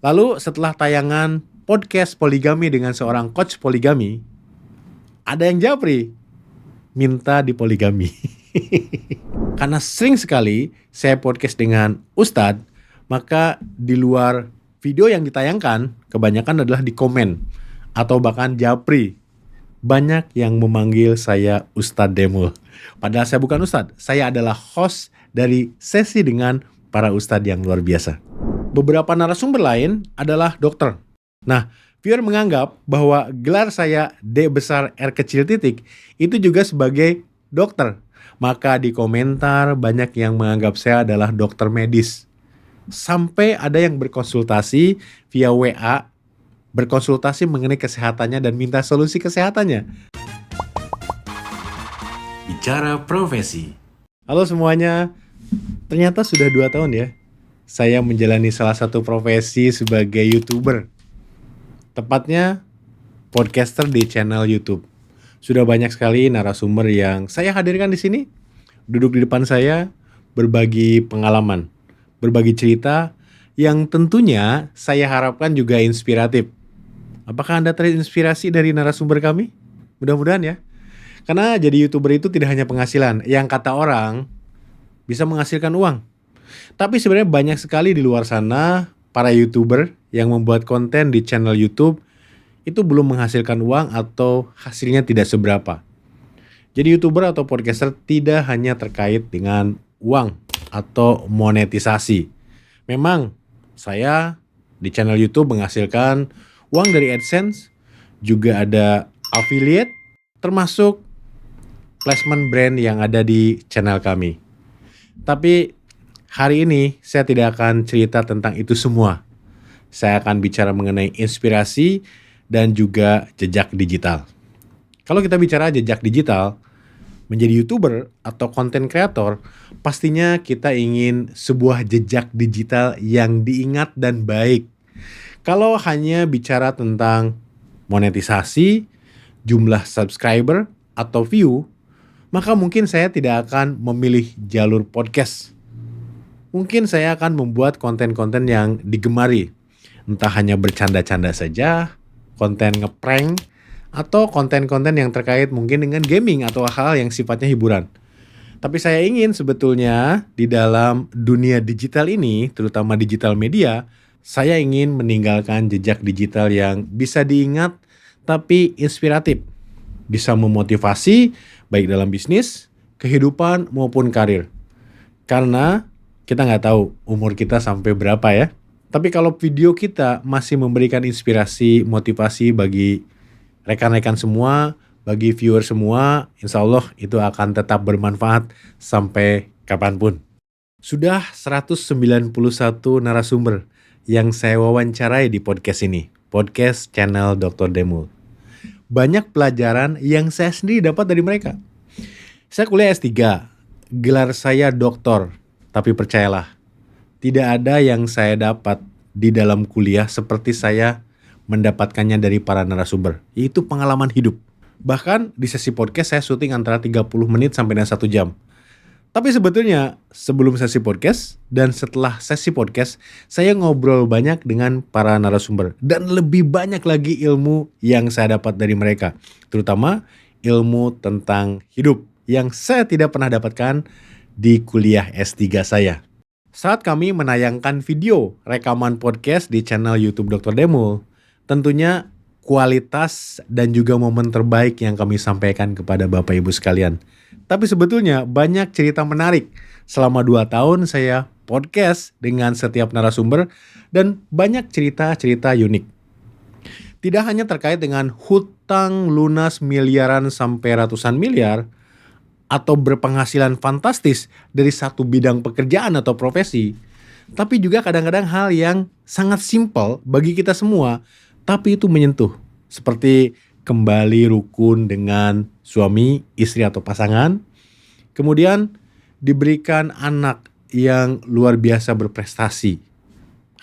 Lalu setelah tayangan podcast poligami dengan seorang coach poligami, ada yang japri, minta dipoligami. Karena sering sekali saya podcast dengan Ustadz, maka di luar video yang ditayangkan, kebanyakan adalah di komen atau bahkan japri. Banyak yang memanggil saya Ustadz Demul. Padahal saya bukan Ustadz, saya adalah host dari sesi dengan para Ustadz yang luar biasa. Beberapa narasumber lain adalah dokter. Nah, viewer menganggap bahwa gelar saya D besar R kecil titik itu juga sebagai dokter. Maka di komentar banyak yang menganggap saya adalah dokter medis. Sampai ada yang berkonsultasi via WA, berkonsultasi mengenai kesehatannya dan minta solusi kesehatannya. Bicara profesi. Halo semuanya, ternyata sudah 2 tahun ya saya menjalani salah satu profesi sebagai YouTuber. Tepatnya podcaster di channel YouTube. Sudah banyak sekali narasumber yang saya hadirkan di sini, duduk di depan saya, berbagi pengalaman, berbagi cerita yang tentunya saya harapkan juga inspiratif. Apakah Anda terinspirasi dari narasumber kami? Mudah-mudahan ya. Karena jadi YouTuber itu tidak hanya penghasilan, yang kata orang bisa menghasilkan uang. Tapi sebenarnya banyak sekali di luar sana para YouTuber yang membuat konten di channel YouTube itu belum menghasilkan uang atau hasilnya tidak seberapa. Jadi YouTuber atau podcaster tidak hanya terkait dengan uang atau monetisasi. Memang saya di channel YouTube menghasilkan uang dari AdSense, juga ada affiliate, termasuk placement brand yang ada di channel kami. Tapi hari ini saya tidak akan cerita tentang itu semua. Saya akan bicara mengenai inspirasi dan juga jejak digital. Kalau kita bicara jejak digital, menjadi YouTuber atau content creator, pastinya kita ingin sebuah jejak digital yang diingat dan baik. Kalau hanya bicara tentang monetisasi, jumlah subscriber atau view, maka mungkin saya tidak akan memilih jalur podcast. Mungkin saya akan membuat konten-konten yang digemari. Entah hanya bercanda-canda saja, konten ngeprank, atau konten-konten yang terkait mungkin dengan gaming atau hal yang sifatnya hiburan. Tapi saya ingin sebetulnya di dalam dunia digital ini, terutama digital media, saya ingin meninggalkan jejak digital yang bisa diingat tapi inspiratif. Bisa memotivasi baik dalam bisnis, kehidupan maupun karir. Karena kita nggak tahu umur kita sampai berapa ya. Tapi kalau video kita masih memberikan inspirasi, motivasi bagi rekan-rekan semua, bagi viewer semua, insya Allah itu akan tetap bermanfaat sampai kapanpun. Sudah 191 narasumber yang saya wawancarai di podcast ini. Podcast channel Dr. Demul. Banyak pelajaran yang saya sendiri dapat dari mereka. Saya kuliah S3, gelar saya doktor. Tapi percayalah, tidak ada yang saya dapat di dalam kuliah seperti saya mendapatkannya dari para narasumber. Itu pengalaman hidup. Bahkan di sesi podcast saya syuting antara 30 menit sampai dengan 1 jam. Tapi sebetulnya sebelum sesi podcast dan setelah sesi podcast, saya ngobrol banyak dengan para narasumber. Dan lebih banyak lagi ilmu yang saya dapat dari mereka. Terutama ilmu tentang hidup yang saya tidak pernah dapatkan di kuliah S3 saya. Saat kami menayangkan video rekaman podcast di channel YouTube Dr. Demul, tentunya kualitas dan juga momen terbaik yang kami sampaikan kepada Bapak Ibu sekalian. Tapi sebetulnya banyak cerita menarik. Selama 2 tahun saya podcast dengan setiap narasumber dan banyak cerita-cerita unik. Tidak hanya terkait dengan hutang lunas miliaran sampai ratusan miliar, atau berpenghasilan fantastis dari satu bidang pekerjaan atau profesi, tapi juga kadang-kadang hal yang sangat simpel bagi kita semua, tapi itu menyentuh. Seperti kembali rukun dengan suami, istri atau pasangan, kemudian diberikan anak yang luar biasa berprestasi,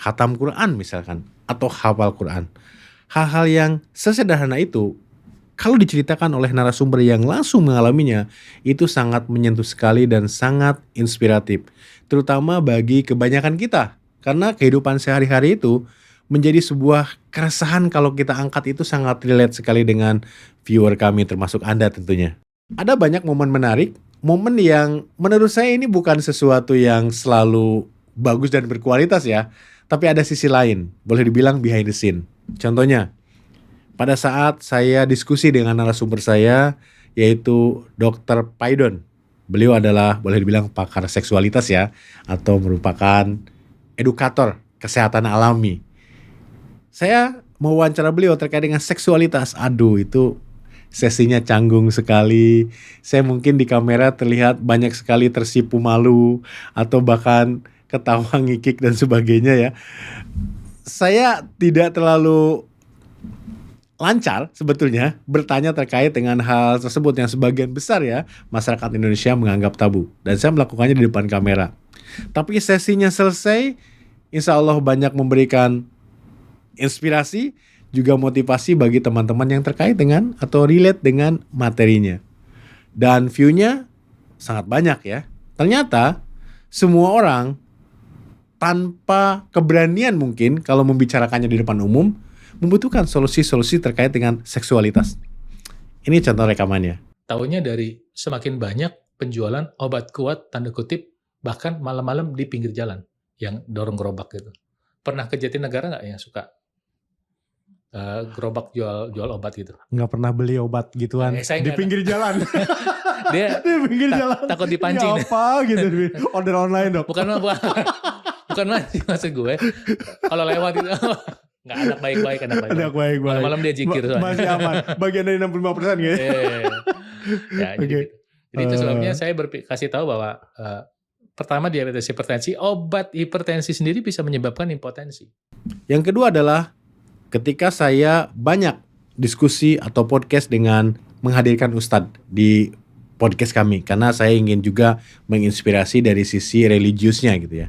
khatam Quran misalkan, atau hafal Quran. Hal-hal yang sesederhana itu, kalau diceritakan oleh narasumber yang langsung mengalaminya, itu sangat menyentuh sekali dan sangat inspiratif. Terutama bagi kebanyakan kita. Karena kehidupan sehari-hari itu menjadi sebuah keresahan kalau kita angkat itu sangat relate sekali dengan viewer kami termasuk Anda tentunya. Ada banyak momen menarik, momen yang menurut saya ini bukan sesuatu yang selalu bagus dan berkualitas ya, tapi ada sisi lain, boleh dibilang behind the scene. Contohnya, pada saat saya diskusi dengan narasumber saya, yaitu Dr. Paidon. Beliau adalah boleh dibilang pakar seksualitas ya, atau merupakan edukator kesehatan alami. Saya mewawancara beliau terkait dengan seksualitas. Aduh, itu sesinya canggung sekali. Saya mungkin di kamera terlihat banyak sekali tersipu malu atau bahkan ketawa ngikik dan sebagainya ya. Saya tidak terlalu lancar sebetulnya bertanya terkait dengan hal tersebut yang sebagian besar ya masyarakat Indonesia menganggap tabu, dan saya melakukannya di depan kamera. Tapi sesinya selesai, insya Allah banyak memberikan inspirasi juga motivasi bagi teman-teman yang terkait dengan atau relate dengan materinya. Dan view-nya sangat banyak ya. Ternyata semua orang tanpa keberanian mungkin kalau membicarakannya di depan umum membutuhkan solusi-solusi terkait dengan seksualitas. Ini contoh rekamannya. Taunya dari semakin banyak penjualan obat kuat tanda kutip bahkan malam-malam di pinggir jalan yang dorong gerobak gitu. Pernah ke Jatinegara nggak yang suka gerobak jual obat gitu? Nggak pernah beli obat gituan di pinggir jalan. Dia di pinggir jalan. Takut dipancing. Ya apa gitu, order online dok. Bukan mancing maksud gue. Kalau lewat itu nggak anak baik-baik. Malam-malam dia jikir. Masih aman. Bagian dari 65% gitu. Ya, jadi gitu. Jadi itu sebabnya saya kasih tahu bahwa pertama diabetes hipertensi, obat hipertensi sendiri bisa menyebabkan impotensi. Yang kedua adalah ketika saya banyak diskusi atau podcast dengan menghadirkan Ustadz di podcast kami. Karena saya ingin juga menginspirasi dari sisi religiusnya gitu ya.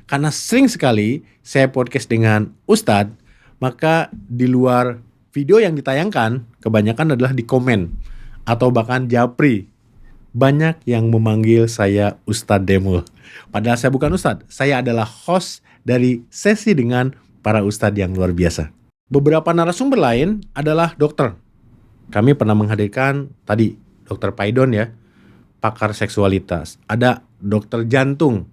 Karena sering sekali saya podcast dengan Ustadz, maka di luar video yang ditayangkan, kebanyakan adalah di komen atau bahkan japri. Banyak yang memanggil saya Ustadz Demul. Padahal saya bukan Ustadz, saya adalah host dari sesi dengan para Ustadz yang luar biasa. Beberapa narasumber lain adalah dokter. Kami pernah menghadirkan tadi Dr. Paidon ya, pakar seksualitas. Ada dokter jantung,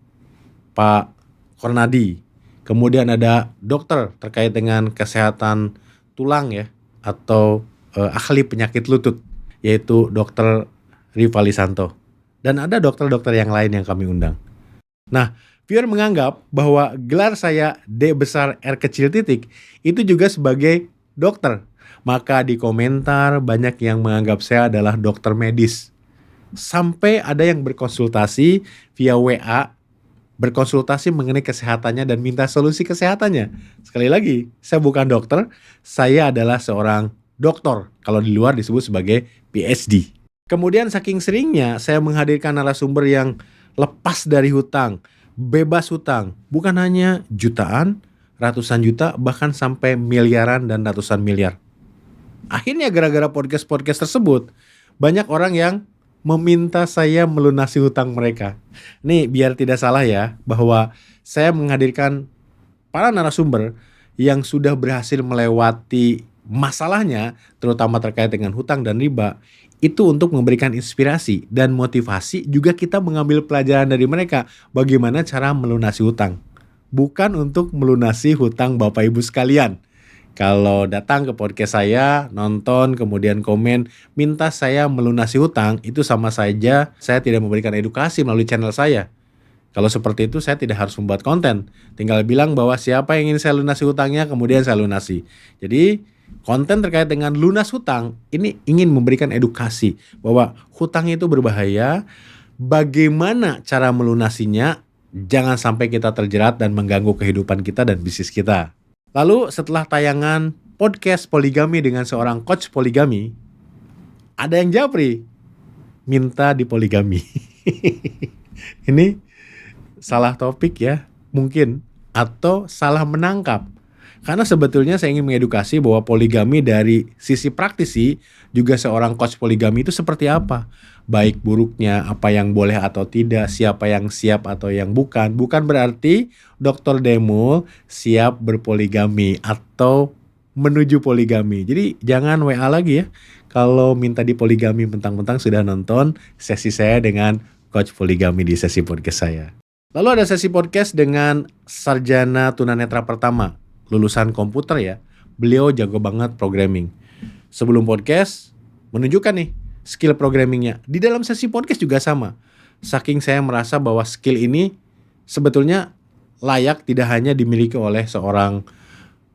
Pak Kornadi. Kemudian ada dokter terkait dengan kesehatan tulang ya, atau ahli penyakit lutut, yaitu Dr. Rivalisanto. Dan ada dokter-dokter yang lain yang kami undang. Nah, viewer menganggap bahwa gelar saya D besar R kecil titik itu juga sebagai dokter. Maka di komentar banyak yang menganggap saya adalah dokter medis. Sampai ada yang berkonsultasi via WA, berkonsultasi mengenai kesehatannya dan minta solusi kesehatannya. Sekali lagi, saya bukan dokter, saya adalah seorang doktor. Kalau di luar disebut sebagai PhD. Kemudian saking seringnya saya menghadirkan narasumber yang lepas dari hutang, bebas hutang, bukan hanya jutaan, ratusan juta, bahkan sampai miliaran dan ratusan miliar. Akhirnya gara-gara podcast-podcast tersebut, banyak orang yang meminta saya melunasi hutang mereka. Nih biar tidak salah ya, bahwa saya menghadirkan para narasumber yang sudah berhasil melewati masalahnya, terutama terkait dengan hutang dan riba, itu untuk memberikan inspirasi dan motivasi, juga kita mengambil pelajaran dari mereka bagaimana cara melunasi hutang. Bukan untuk melunasi hutang Bapak Ibu sekalian. Kalau datang ke podcast saya, nonton, kemudian komen, minta saya melunasi hutang, itu sama saja saya tidak memberikan edukasi melalui channel saya. Kalau seperti itu saya tidak harus membuat konten. Tinggal bilang bahwa siapa yang ingin saya lunasi hutangnya, kemudian saya lunasi. Jadi konten terkait dengan lunas hutang ini ingin memberikan edukasi bahwa hutang itu berbahaya, bagaimana cara melunasinya, jangan sampai kita terjerat dan mengganggu kehidupan kita dan bisnis kita. Lalu setelah tayangan podcast poligami dengan seorang coach poligami, ada yang japri minta dipoligami. Ini salah topik ya mungkin, atau salah menangkap. Karena sebetulnya saya ingin mengedukasi bahwa poligami dari sisi praktisi juga seorang coach poligami itu seperti apa. Baik buruknya, apa yang boleh atau tidak, siapa yang siap atau yang bukan. Bukan berarti Dr. Demul siap berpoligami atau menuju poligami. Jadi jangan WA lagi ya. Kalau minta dipoligami mentang-mentang sudah nonton sesi saya dengan coach poligami di sesi podcast saya. Lalu ada sesi podcast dengan sarjana tunanetra pertama, lulusan komputer ya. Beliau jago banget programming. Sebelum podcast, menunjukkan nih skill programmingnya. Di dalam sesi podcast juga sama. Saking saya merasa bahwa skill ini sebetulnya layak tidak hanya dimiliki oleh seorang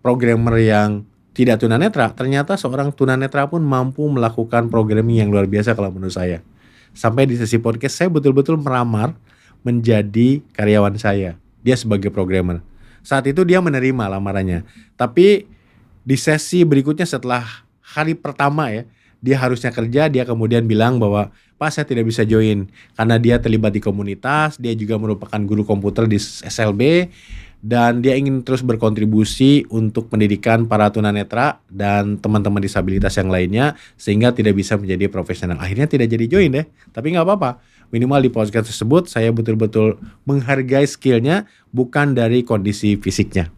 programmer yang tidak tunanetra. Ternyata seorang tunanetra pun mampu melakukan programming yang luar biasa kalau menurut saya. Sampai di sesi podcast saya betul-betul meramar menjadi karyawan saya. Dia sebagai programmer. Saat itu dia menerima lamarannya. Tapi di sesi berikutnya setelah hari pertama ya, dia harusnya kerja, dia kemudian bilang bahwa Pak saya tidak bisa join karena dia terlibat di komunitas, dia juga merupakan guru komputer di SLB dan dia ingin terus berkontribusi untuk pendidikan para tunanetra dan teman-teman disabilitas yang lainnya sehingga tidak bisa menjadi profesional. Akhirnya tidak jadi join deh, tapi nggak apa-apa. Minimal di podcast tersebut saya betul-betul menghargai skillnya bukan dari kondisi fisiknya.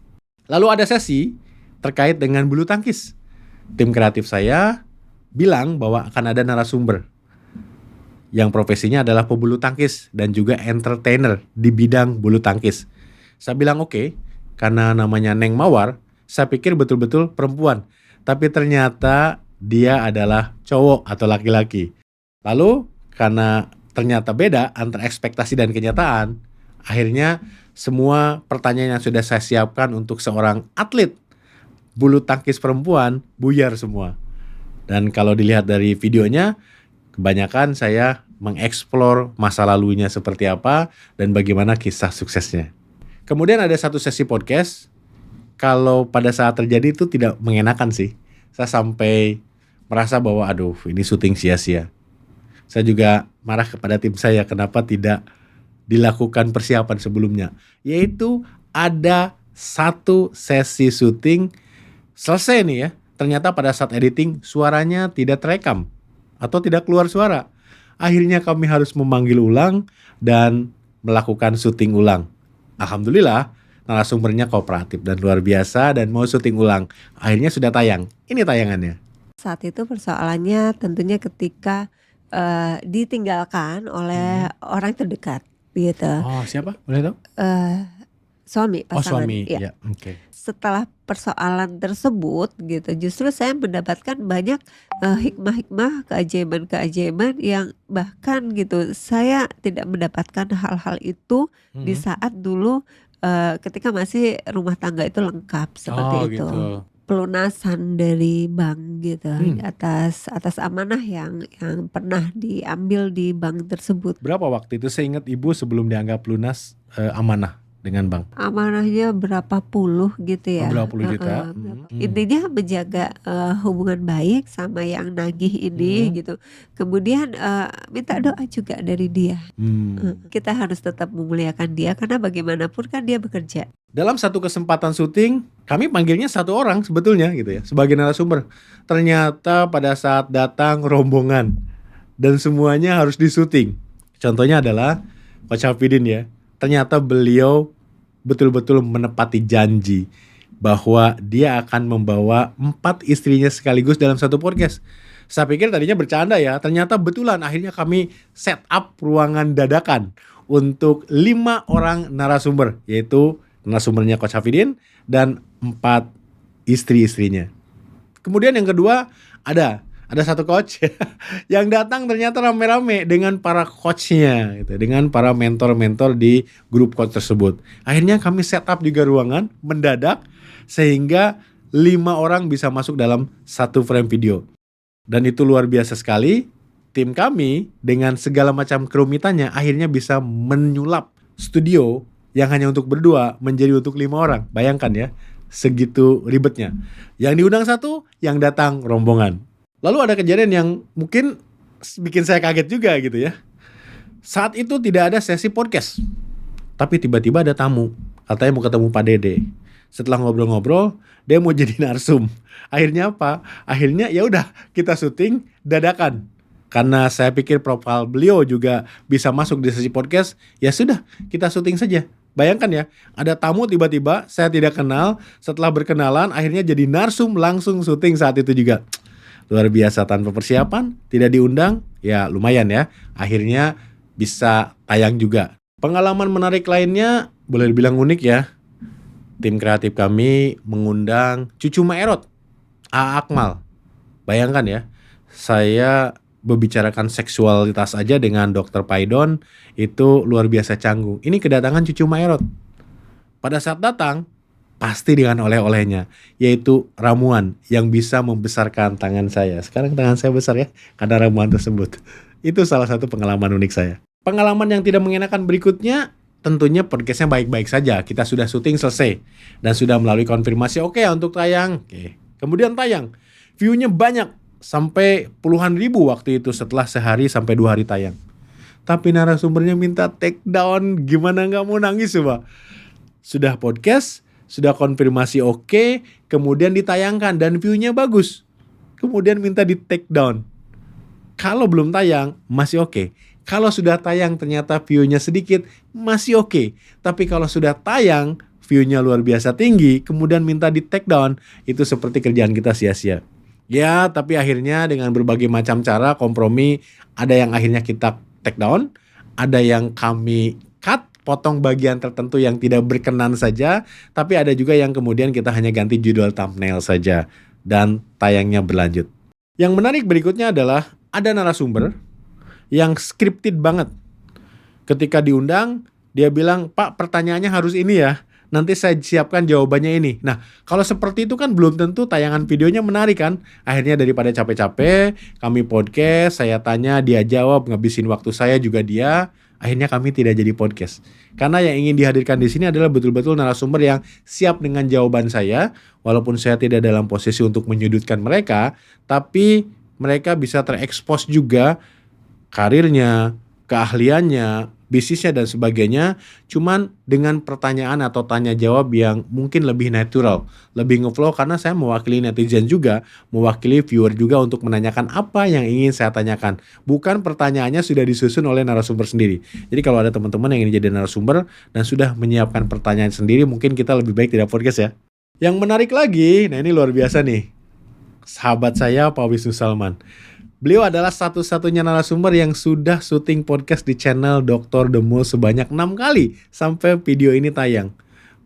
Lalu ada sesi terkait dengan bulu tangkis. Tim kreatif saya bilang bahwa akan ada narasumber yang profesinya adalah pebulu tangkis dan juga entertainer di bidang bulu tangkis. Saya bilang oke, karena namanya Neng Mawar, saya pikir betul-betul perempuan. Tapi ternyata dia adalah cowok atau laki-laki. Lalu karena ternyata beda antara ekspektasi dan kenyataan, akhirnya semua pertanyaan yang sudah saya siapkan untuk seorang atlet bulu tangkis perempuan buyar semua. Dan kalau dilihat dari videonya, kebanyakan saya mengeksplor masa lalunya seperti apa dan bagaimana kisah suksesnya. Kemudian ada satu sesi podcast, kalau pada saat terjadi itu tidak mengenakan sih. Saya sampai merasa bahwa aduh ini syuting sia-sia. Saya juga marah kepada tim saya kenapa tidak dilakukan persiapan sebelumnya. Yaitu ada satu sesi syuting selesai nih ya. Ternyata pada saat editing suaranya tidak terekam atau tidak keluar suara. Akhirnya kami harus memanggil ulang dan melakukan syuting ulang. Alhamdulillah narasumbernya kooperatif dan luar biasa dan mau syuting ulang. Akhirnya sudah tayang. Ini tayangannya. Saat itu persoalannya tentunya ketika ditinggalkan oleh orang terdekat gitu. Oh siapa? Boleh tahu? Suami, Oh pasangan. suami, Ya. ya oke. Setelah persoalan tersebut gitu, justru saya mendapatkan banyak hikmah-hikmah, keajaiban-keajaiban yang bahkan gitu saya tidak mendapatkan hal-hal itu di saat dulu ketika masih rumah tangga itu lengkap seperti Oh itu. gitu. Pelunasan dari bank gitu atas amanah yang pernah diambil di bank tersebut. Berapa waktu itu? Saya ingat ibu sebelum dianggap lunas amanah dengan bank. Amanahnya berapa puluh gitu ya. Berapa puluh juta. Intinya menjaga hubungan baik sama yang nagih ini gitu. Kemudian minta doa juga dari dia. Kita harus tetap memuliakan dia karena bagaimanapun kan dia bekerja. Dalam satu kesempatan syuting, kami panggilnya satu orang sebetulnya gitu ya, sebagai narasumber. Ternyata pada saat datang rombongan dan semuanya harus disyuting. Contohnya adalah Coach Hafidin ya. Ternyata beliau betul-betul menepati janji bahwa dia akan membawa 4 istrinya sekaligus dalam satu podcast. Saya pikir tadinya bercanda ya, ternyata betulan akhirnya kami set up ruangan dadakan untuk 5 orang narasumber, yaitu narasumbernya Coach Hafidin dan 4 istri-istrinya. Kemudian yang kedua ada satu coach yang datang ternyata rame-rame dengan para coachnya gitu, dengan para mentor-mentor di grup coach tersebut. Akhirnya kami set up juga ruangan mendadak sehingga 5 orang bisa masuk dalam satu frame video. Dan itu luar biasa sekali. Tim kami dengan segala macam kerumitannya akhirnya bisa menyulap studio yang hanya untuk berdua menjadi untuk 5 orang. Bayangkan ya, segitu ribetnya. Yang diundang satu, yang datang rombongan. Lalu ada kejadian yang mungkin bikin saya kaget juga gitu ya. Saat itu tidak ada sesi podcast. Tapi tiba-tiba ada tamu. Katanya mau ketemu Pak Dede. setelah ngobrol-ngobrol dia mau jadi narsum. Akhirnya apa? Akhirnya ya udah kita syuting dadakan. Karena saya pikir profil beliau juga bisa masuk di sesi podcast, ya sudah kita syuting saja. Bayangkan ya, ada tamu tiba-tiba saya tidak kenal, setelah berkenalan akhirnya jadi narsum langsung syuting saat itu juga. Luar biasa tanpa persiapan, tidak diundang, ya lumayan ya. Akhirnya bisa tayang juga. Pengalaman menarik lainnya boleh dibilang unik ya. Tim kreatif kami mengundang Cucu Maerot, A. Akmal. Bayangkan ya, saya membicarakan seksualitas aja dengan Dr. Paidon itu luar biasa canggung. Ini kedatangan Cucu Maerot. Pada saat datang, pasti dengan oleh-olehnya, yaitu ramuan yang bisa membesarkan tangan saya. Sekarang tangan saya besar ya, karena ramuan tersebut. Itu salah satu pengalaman unik saya. Pengalaman yang tidak mengenakan berikutnya, tentunya podcastnya baik-baik saja. Kita sudah syuting selesai dan sudah melalui konfirmasi oke untuk tayang. Oke. Kemudian tayang, view-nya banyak. Sampai puluhan ribu waktu itu setelah sehari sampai 2 hari tayang. Tapi narasumbernya minta take down, gimana gak mau nangis coba. Sudah podcast, sudah konfirmasi oke, kemudian ditayangkan dan view-nya bagus. Kemudian minta di take down. Kalau belum tayang, masih oke. Kalau sudah tayang ternyata view-nya sedikit, masih oke. Tapi kalau sudah tayang, view-nya luar biasa tinggi, kemudian minta di take down, itu seperti kerjaan kita sia-sia. Ya, tapi akhirnya dengan berbagai macam cara kompromi, ada yang akhirnya kita take down, ada yang kami cut, potong bagian tertentu yang tidak berkenan saja, tapi ada juga yang kemudian kita hanya ganti judul thumbnail saja, dan tayangnya berlanjut. Yang menarik berikutnya adalah ada narasumber yang scripted banget. Ketika diundang, dia bilang, "Pak, pertanyaannya harus ini ya. Nanti saya siapkan jawabannya ini." Nah, kalau seperti itu kan belum tentu tayangan videonya menarik kan. Akhirnya daripada capek-capek, kami podcast, saya tanya, dia jawab, ngabisin waktu saya juga dia. Akhirnya kami tidak jadi podcast. Karena yang ingin dihadirkan di sini adalah betul-betul narasumber yang siap dengan jawaban saya. Walaupun saya tidak dalam posisi untuk menyudutkan mereka, tapi mereka bisa terekspos juga karirnya, keahliannya, bisnisnya dan sebagainya, cuman dengan pertanyaan atau tanya jawab yang mungkin lebih natural, lebih ngeflow, karena saya mewakili netizen juga, mewakili viewer juga untuk menanyakan apa yang ingin saya tanyakan. Bukan pertanyaannya sudah disusun oleh narasumber sendiri. Jadi kalau ada teman-teman yang ingin jadi narasumber dan sudah menyiapkan pertanyaan sendiri, mungkin kita lebih baik tidak podcast ya. Yang menarik lagi, nah ini luar biasa nih, sahabat saya Pak Wisnu Salman. Beliau adalah satu-satunya narasumber yang sudah syuting podcast di channel Dr. Demul sebanyak 6 kali sampai video ini tayang.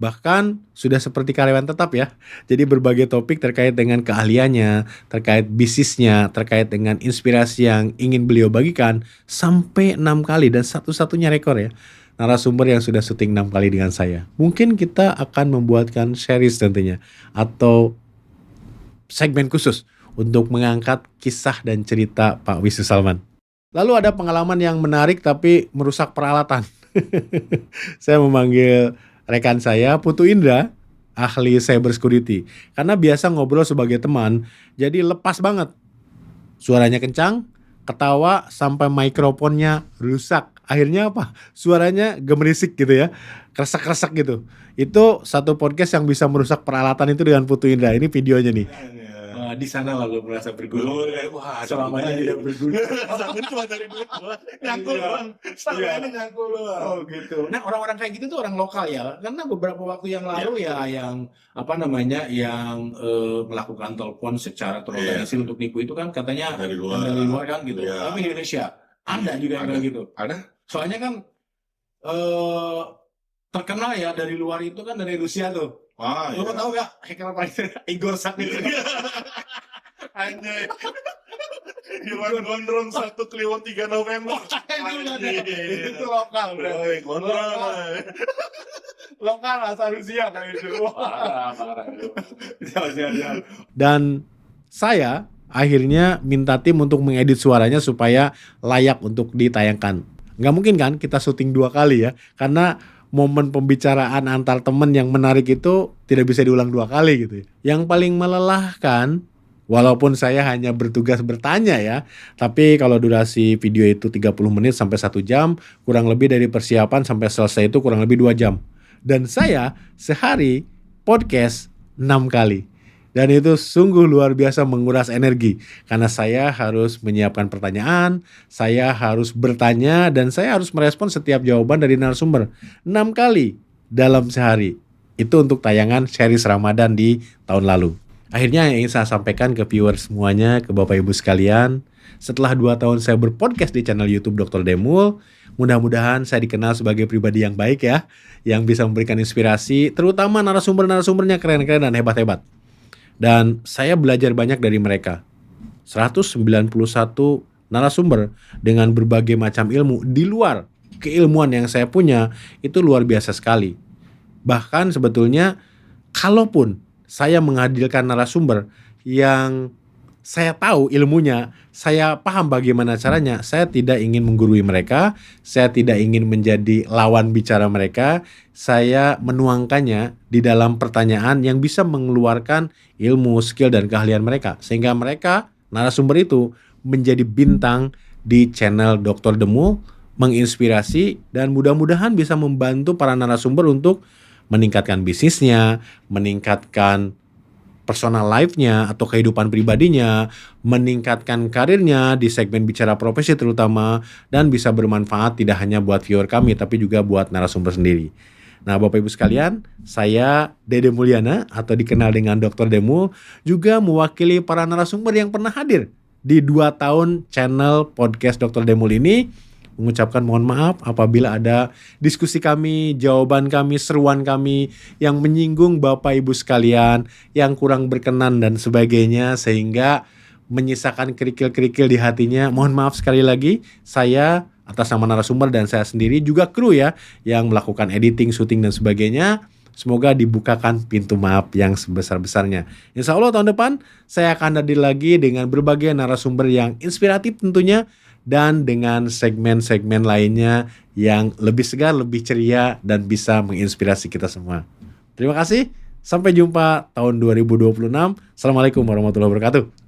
Bahkan sudah seperti karyawan tetap ya. Jadi berbagai topik terkait dengan keahliannya, terkait bisnisnya, terkait dengan inspirasi yang ingin beliau bagikan sampai 6 kali dan satu-satunya rekor ya. Narasumber yang sudah syuting 6 kali dengan saya. Mungkin kita akan membuatkan series tentunya atau segmen khusus untuk mengangkat kisah dan cerita Pak Wisnu Salman. Lalu ada pengalaman yang menarik tapi merusak peralatan. Saya memanggil rekan saya, Putu Indra, ahli cyber security. Karena biasa ngobrol sebagai teman, jadi lepas banget. Suaranya kencang, ketawa sampai mikrofonnya rusak. Akhirnya apa? Suaranya gemerisik gitu ya, kresek-kresek gitu. Itu satu podcast yang bisa merusak peralatan itu dengan Putu Indra. Ini videonya nih. Di sana lalu merasa berguna. Wah, selamanya tidak berguna. Sangat cuma dari duit gua. Nyangkul doang. Selama ini nyangkul doang. Oh gitu. Nah orang-orang kayak gitu tuh orang lokal ya. Karena beberapa waktu yang lalu ya yang apa namanya yang melakukan telepon secara terorganisir untuk nipu itu kan katanya Dari dari luar. luar kan gitu. Iya. Tapi di Indonesia ada juga yang kayak gitu. Ada? Soalnya kan terkenal ya dari luar itu kan dari Rusia tuh. Wah, Lo iya. tau gak hacker paling Igor Sakti? Anjay. Iwan Gondrong 1 Kliwon 3 November. Itu lokal bro. Woi, Gondrong. Lokal asal Rusia kan itu. Dan saya akhirnya minta tim untuk mengedit suaranya supaya layak untuk ditayangkan. Nggak mungkin kan kita syuting 2 kali ya, karena momen pembicaraan antar teman yang menarik itu tidak bisa diulang 2 kali gitu ya. Yang paling melelahkan, walaupun saya hanya bertugas bertanya ya, tapi kalau durasi video itu 30 menit sampai 1 jam, kurang lebih dari persiapan sampai selesai itu kurang lebih 2 jam. Dan saya sehari podcast 6 kali. Dan itu sungguh luar biasa menguras energi. Karena saya harus menyiapkan pertanyaan, saya harus bertanya, dan saya harus merespon setiap jawaban dari narasumber. 6 kali dalam sehari. Itu untuk tayangan series Ramadan di tahun lalu. Akhirnya yang ingin saya sampaikan ke viewers semuanya, ke Bapak Ibu sekalian, setelah 2 tahun saya berpodcast di channel YouTube Dr. Demul, mudah-mudahan saya dikenal sebagai pribadi yang baik ya, yang bisa memberikan inspirasi, terutama narasumber-narasumbernya keren-keren dan hebat-hebat. Dan saya belajar banyak dari mereka. 191 narasumber dengan berbagai macam ilmu di luar keilmuan yang saya punya, itu luar biasa sekali. Bahkan sebetulnya kalaupun saya menghadirkan narasumber yang saya tahu ilmunya, saya paham bagaimana caranya, saya tidak ingin menggurui mereka, saya tidak ingin menjadi lawan bicara mereka, saya menuangkannya di dalam pertanyaan yang bisa mengeluarkan ilmu, skill, dan keahlian mereka. Sehingga mereka, narasumber itu, menjadi bintang di channel Dr. Demul, menginspirasi, dan mudah-mudahan bisa membantu para narasumber untuk meningkatkan bisnisnya, meningkatkan personal life-nya atau kehidupan pribadinya, meningkatkan karirnya di segmen bicara profesi terutama, dan bisa bermanfaat tidak hanya buat viewer kami tapi juga buat narasumber sendiri. Nah, Bapak Ibu sekalian, saya Dede Mulyana atau dikenal dengan Dr. Demul, juga mewakili para narasumber yang pernah hadir di 2 tahun channel podcast Dr. Demul ini, mengucapkan mohon maaf apabila ada diskusi kami, jawaban kami, seruan kami yang menyinggung Bapak Ibu sekalian, yang kurang berkenan dan sebagainya, sehingga menyisakan kerikil-kerikil di hatinya. Mohon maaf sekali lagi, saya atas nama narasumber dan saya sendiri, juga kru ya, yang melakukan editing, syuting dan sebagainya. Semoga dibukakan pintu maaf yang sebesar-besarnya. Insya Allah tahun depan saya akan hadir lagi dengan berbagai narasumber yang inspiratif tentunya, dan dengan segmen-segmen lainnya yang lebih segar, lebih ceria, dan bisa menginspirasi kita semua. Terima kasih, sampai jumpa tahun 2026. Assalamualaikum warahmatullahi wabarakatuh.